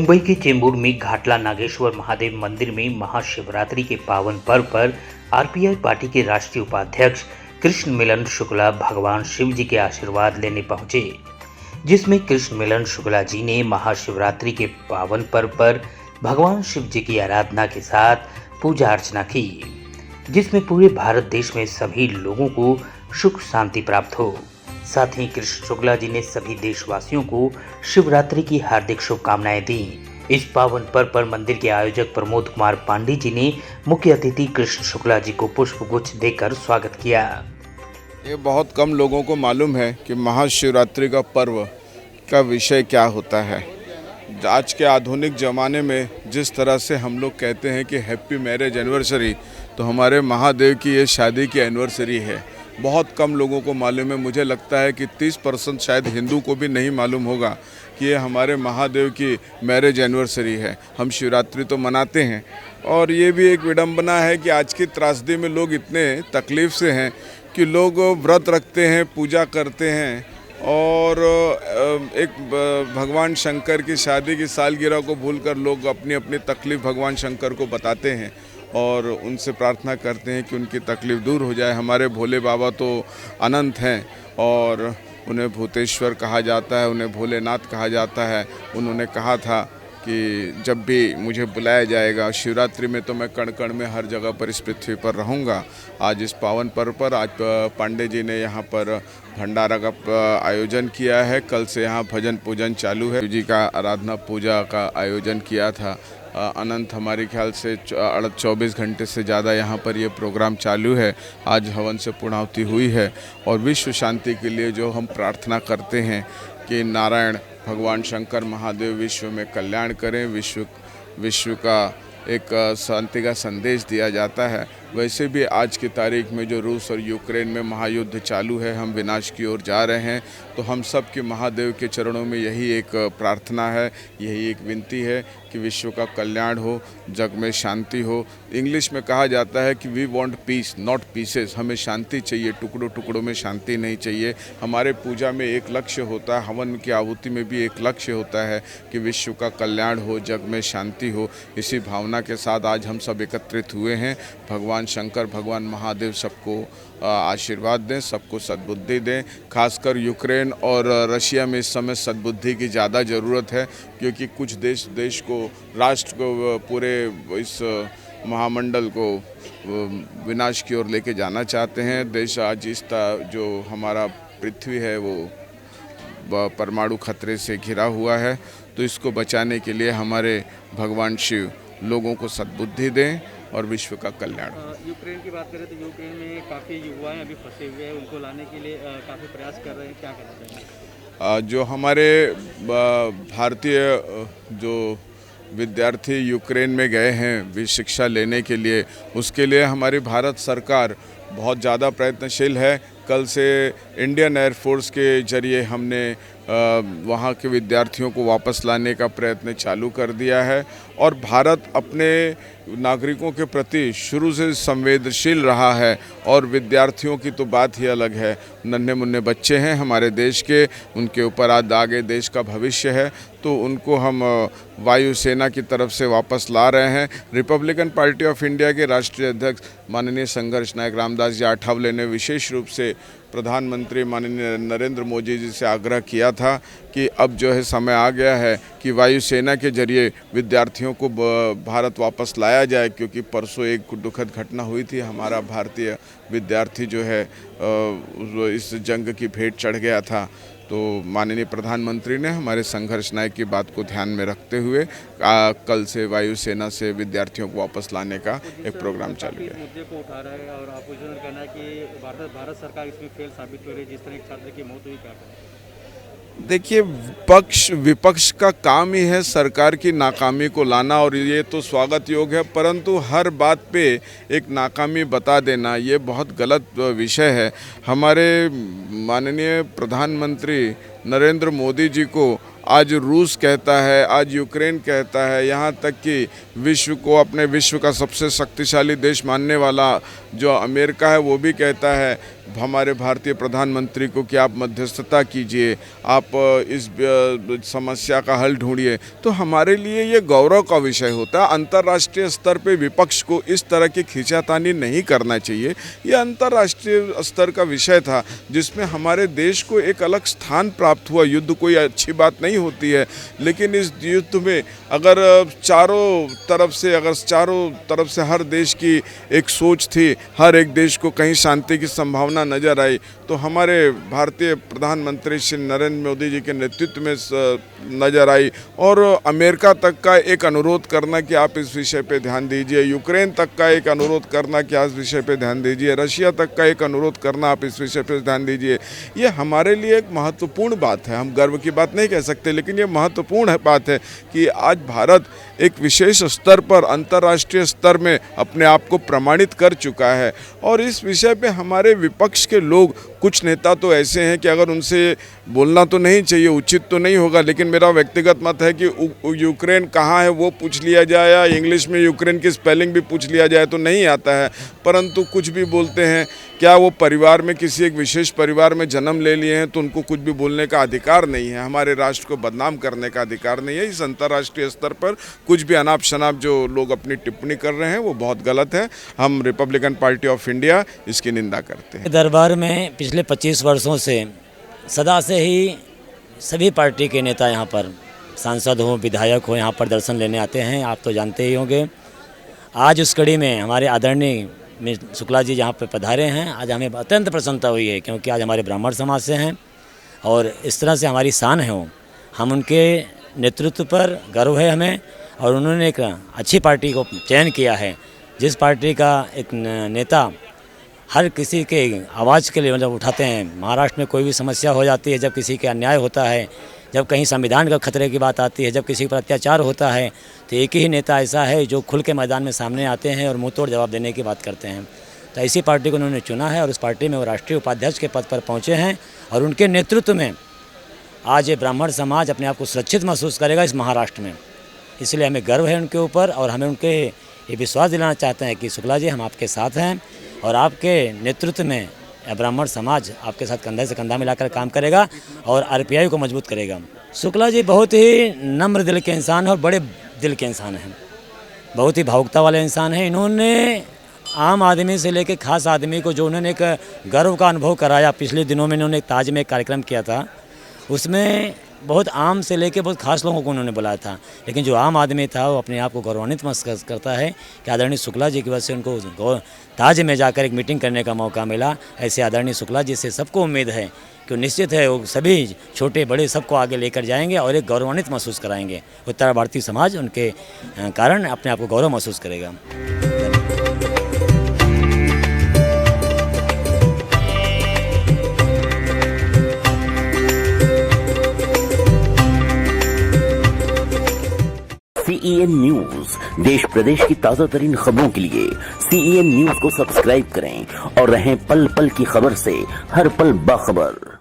मुंबई के चेंबूर में घाटला नागेश्वर महादेव मंदिर में महाशिवरात्रि के पावन पर्व पर आरपीआई पार्टी के राष्ट्रीय उपाध्यक्ष कृष्ण मिलन शुक्ला भगवान शिव जी के आशीर्वाद लेने पहुंचे, जिसमें कृष्ण मिलन शुक्ला जी ने महाशिवरात्रि के पावन पर्व पर भगवान शिव जी की आराधना के साथ पूजा अर्चना की, जिसमें पूरे भारत देश में सभी लोगों को सुख शांति प्राप्त हो। साथ ही कृष्ण शुक्ला जी ने सभी देशवासियों को शिवरात्रि की हार्दिक शुभकामनाएं दी। इस पावन पर्व पर मंदिर के आयोजक प्रमोद कुमार पांडे जी ने मुख्य अतिथि कृष्ण शुक्ला जी को पुष्पगुच्छ देकर स्वागत किया। ये बहुत कम लोगों को मालूम है कि महाशिवरात्रि का पर्व का विषय क्या होता है। आज के आधुनिक ज़माने में जिस तरह से हम लोग कहते हैं कि हैप्पी मैरिज एनिवर्सरी, तो हमारे महादेव की ये शादी की एनिवर्सरी है। बहुत कम लोगों को मालूम है। मुझे लगता है कि 30% शायद हिंदू को भी नहीं मालूम होगा कि ये हमारे महादेव की मैरिज एनिवर्सरी है। हम शिवरात्रि तो मनाते हैं और ये भी एक विडंबना है कि आज की त्रासदी में लोग इतने तकलीफ़ से हैं कि लोग व्रत रखते हैं, पूजा करते हैं और एक भगवान शंकर की शादी की सालगिरह को भूलकर लोग अपनी अपनी तकलीफ़ भगवान शंकर को बताते हैं और उनसे प्रार्थना करते हैं कि उनकी तकलीफ़ दूर हो जाए। हमारे भोले बाबा तो अनंत हैं और उन्हें भूतेश्वर कहा जाता है, उन्हें भोलेनाथ कहा जाता है। उन्होंने कहा था कि जब भी मुझे बुलाया जाएगा शिवरात्रि में तो मैं कण कण में हर जगह पर इस पृथ्वी पर रहूँगा। आज इस पावन पर्व पर आज पांडे जी ने यहाँ पर भंडारा का आयोजन किया है। कल से यहाँ भजन पूजन चालू है। शिव जी का आराधना पूजा का आयोजन किया था। अनंत हमारे ख्याल से 24 घंटे से ज़्यादा यहाँ पर ये प्रोग्राम चालू है। आज हवन से पूर्णाहुति हुई है और विश्व शांति के लिए जो हम प्रार्थना करते हैं कि नारायण भगवान शंकर महादेव विश्व में कल्याण करें, विश्व का एक शांति का संदेश दिया जाता है। वैसे भी आज की तारीख में जो रूस और यूक्रेन में महायुद्ध चालू है, हम विनाश की ओर जा रहे हैं, तो हम सब के महादेव के चरणों में यही एक प्रार्थना है, यही एक विनती है कि विश्व का कल्याण हो, जग में शांति हो। इंग्लिश में कहा जाता है कि we want peace not pieces. हमें शांति चाहिए, टुकड़ों टुकड़ों में शांति नहीं चाहिए। हमारे पूजा में एक लक्ष्य होता है, हवन की आहुति में भी एक लक्ष्य होता है कि विश्व का कल्याण हो, जग में शांति हो। इसी भावना के साथ आज हम सब एकत्रित हुए हैं। भगवान शंकर, भगवान महादेव सबको आशीर्वाद दें, सबको सद्बुद्धि दें। खासकर यूक्रेन और रशिया में इस समय सद्बुद्धि की ज़्यादा ज़रूरत है, क्योंकि कुछ देश को, राष्ट्र को, पूरे इस महामंडल को विनाश की ओर लेके जाना चाहते हैं। देश आज जो हमारा पृथ्वी है वो परमाणु खतरे से घिरा हुआ है, तो इसको बचाने के लिए हमारे भगवान शिव लोगों को सद्बुद्धि दें और विश्व का कल्याण। यूक्रेन की बात करें तो यूक्रेन में काफ़ी युवा अभी फंसे हुए हैं, उनको लाने के लिए काफ़ी प्रयास कर रहे हैं, क्या कहना चाहेंगे? जो हमारे भारतीय जो विद्यार्थी यूक्रेन में गए हैं शिक्षा लेने के लिए, उसके लिए हमारी भारत सरकार बहुत ज़्यादा प्रयत्नशील है। कल से इंडियन एयरफोर्स के जरिए हमने वहाँ के विद्यार्थियों को वापस लाने का प्रयत्न चालू कर दिया है और भारत अपने नागरिकों के प्रति शुरू से संवेदनशील रहा है और विद्यार्थियों की तो बात ही अलग है। नन्हे मुन्ने बच्चे हैं हमारे देश के, उनके ऊपर आज आगे देश का भविष्य है, तो उनको हम वायुसेना की तरफ से वापस ला रहे हैं। रिपब्लिकन पार्टी ऑफ इंडिया के राष्ट्रीय अध्यक्ष माननीय संघर्ष नायक रामदास जी आठवले ने विशेष रूप से प्रधानमंत्री माननीय नरेंद्र मोदी जी से आग्रह किया था कि अब जो है समय आ गया है कि वायुसेना के जरिए विद्यार्थियों को भारत वापस लाया जाए, क्योंकि परसों एक दुखद घटना हुई थी। हमारा भारतीय विद्यार्थी जो है इस जंग की भेंट चढ़ गया था। तो माननीय प्रधानमंत्री ने हमारे संघर्ष नायक की बात को ध्यान में रखते हुए कल से वायुसेना से विद्यार्थियों को वापस लाने का एक प्रोग्राम चालू किया। मुद्दे को उठा रहा है और अपोजिशन कहना है कि भारत सरकार इसमें फेल साबित हो रही है, जिस तरह एक छात्र की मौत हुई, क्या करें? देखिए, विपक्ष का काम ही है सरकार की नाकामी को लाना और ये तो स्वागत योग्य है, परंतु हर बात पे एक नाकामी बता देना ये बहुत गलत विषय है। हमारे माननीय प्रधानमंत्री नरेंद्र मोदी जी को आज रूस कहता है, आज यूक्रेन कहता है, यहाँ तक कि विश्व को अपने विश्व का सबसे शक्तिशाली देश मानने वाला जो अमेरिका है वो भी कहता है। हमारे भारतीय प्रधानमंत्री को कि आप मध्यस्थता कीजिए, आप इस समस्या का हल ढूंढिए, तो हमारे लिए ये गौरव का विषय होता है। अंतर्राष्ट्रीय स्तर पे विपक्ष को इस तरह की खींचातानी नहीं करना चाहिए। ये अंतर्राष्ट्रीय स्तर का विषय था जिसमें हमारे देश को एक अलग स्थान प्राप्त हुआ। युद्ध कोई अच्छी बात नहीं होती है, लेकिन इस युद्ध में अगर चारों तरफ से हर देश की एक सोच थी, हर एक देश को कहीं शांति की संभावना नजर आई, तो हमारे भारतीय प्रधानमंत्री श्री नरेंद्र मोदी जी के नेतृत्व में नजर आई। और अमेरिका तक का एक अनुरोध करना कि आप इस विषय पे ध्यान दीजिए, यूक्रेन तक का एक अनुरोध करना कि आप इस विषय पे ध्यान दीजिए, रशिया तक का एक अनुरोध करना आप इस विषय पे ध्यान दीजिए, ये हमारे लिए एक महत्वपूर्ण बात है। हम गर्व की बात नहीं कह सकते, लेकिन ये महत्वपूर्ण बात है कि आज भारत एक विशेष स्तर पर, अंतर्राष्ट्रीय स्तर में अपने आप को प्रमाणित कर चुका है। और इस विषय पे हमारे विपक्ष के लोग, कुछ नेता तो ऐसे हैं कि अगर उनसे बोलना तो नहीं चाहिए, उचित तो नहीं होगा, लेकिन मेरा व्यक्तिगत मत है कि यूक्रेन कहाँ है वो पूछ लिया जाए या इंग्लिश में यूक्रेन की स्पेलिंग भी पूछ लिया जाए तो नहीं आता है, परंतु कुछ भी बोलते हैं। क्या वो परिवार में, किसी एक विशेष परिवार में जन्म ले लिए हैं तो उनको कुछ भी बोलने का अधिकार नहीं है, हमारे राष्ट्र को बदनाम करने का अधिकार नहीं है। इस अंतर्राष्ट्रीय स्तर पर कुछ भी अनाप शनाप जो लोग अपनी टिप्पणी कर रहे हैं वो बहुत गलत है। हम रिपब्लिकन पार्टी ऑफ इंडिया इसकी निंदा करते हैं। दरबार में पिछले 25 वर्षों से सदा से ही सभी पार्टी के नेता यहाँ पर, सांसद हो, विधायक हो, यहाँ पर दर्शन लेने आते हैं। आप तो जानते ही होंगे। आज उस कड़ी में हमारे आदरणीय शुक्ला जी यहाँ पर पधारे हैं। आज हमें अत्यंत प्रसन्नता हुई है, क्योंकि आज हमारे ब्राह्मण समाज से हैं और इस तरह से हमारी शान है वो। हम उनके नेतृत्व पर गर्व है हमें, और उन्होंने एक अच्छी पार्टी को चयन किया है, जिस पार्टी का एक नेता हर किसी के आवाज़ के लिए मतलब उठाते हैं। महाराष्ट्र में कोई भी समस्या हो जाती है, जब किसी के अन्याय होता है, जब कहीं संविधान का खतरे की बात आती है, जब किसी पर अत्याचार होता है, तो एक ही नेता ऐसा है जो खुल के मैदान में सामने आते हैं और मुँह तोड़ जवाब देने की बात करते हैं। तो ऐसी पार्टी को उन्होंने चुना है और उस पार्टी में वो राष्ट्रीय उपाध्यक्ष के पद पर पहुँचे हैं, और उनके नेतृत्व में आज ये ब्राह्मण समाज अपने आप को सुरक्षित महसूस करेगा इस महाराष्ट्र में। इसलिए हमें गर्व है उनके ऊपर, और हमें उनके ये विश्वास दिलाना चाहते हैं कि शुक्ला जी, हम आपके साथ हैं और आपके नेतृत्व में ब्राह्मण समाज आपके साथ कंधे से कंधा मिलाकर काम करेगा और आरपीआई को मजबूत करेगा। शुक्ला जी बहुत ही नम्र दिल के इंसान हैं और बड़े दिल के इंसान हैं, बहुत ही भावुकता वाले इंसान हैं। इन्होंने आम आदमी से लेकर खास आदमी को जो उन्होंने एक गर्व का अनुभव कराया, पिछले दिनों में इन्होंने ताज में एक कार्यक्रम किया था, उसमें बहुत आम से लेके बहुत खास लोगों को उन्होंने बुलाया था, लेकिन जो आम आदमी था वो अपने आप को गौरवान्वित महसूस करता है कि आदरणीय शुक्ला जी की वजह से उनको ताज में जाकर एक मीटिंग करने का मौका मिला। ऐसे आदरणीय शुक्ला जी से सबको उम्मीद है कि निश्चित है वो सभी छोटे बड़े सबको आगे लेकर जाएंगे और एक गौरवान्वित महसूस कराएंगे। उत्तर भारतीय समाज उनके कारण अपने आप को गौरव महसूस करेगा। CEN न्यूज, देश प्रदेश की ताजा तरीन खबरों के लिए CEN न्यूज को सब्सक्राइब करें और रहें पल पल की खबर से हर पल बाखबर।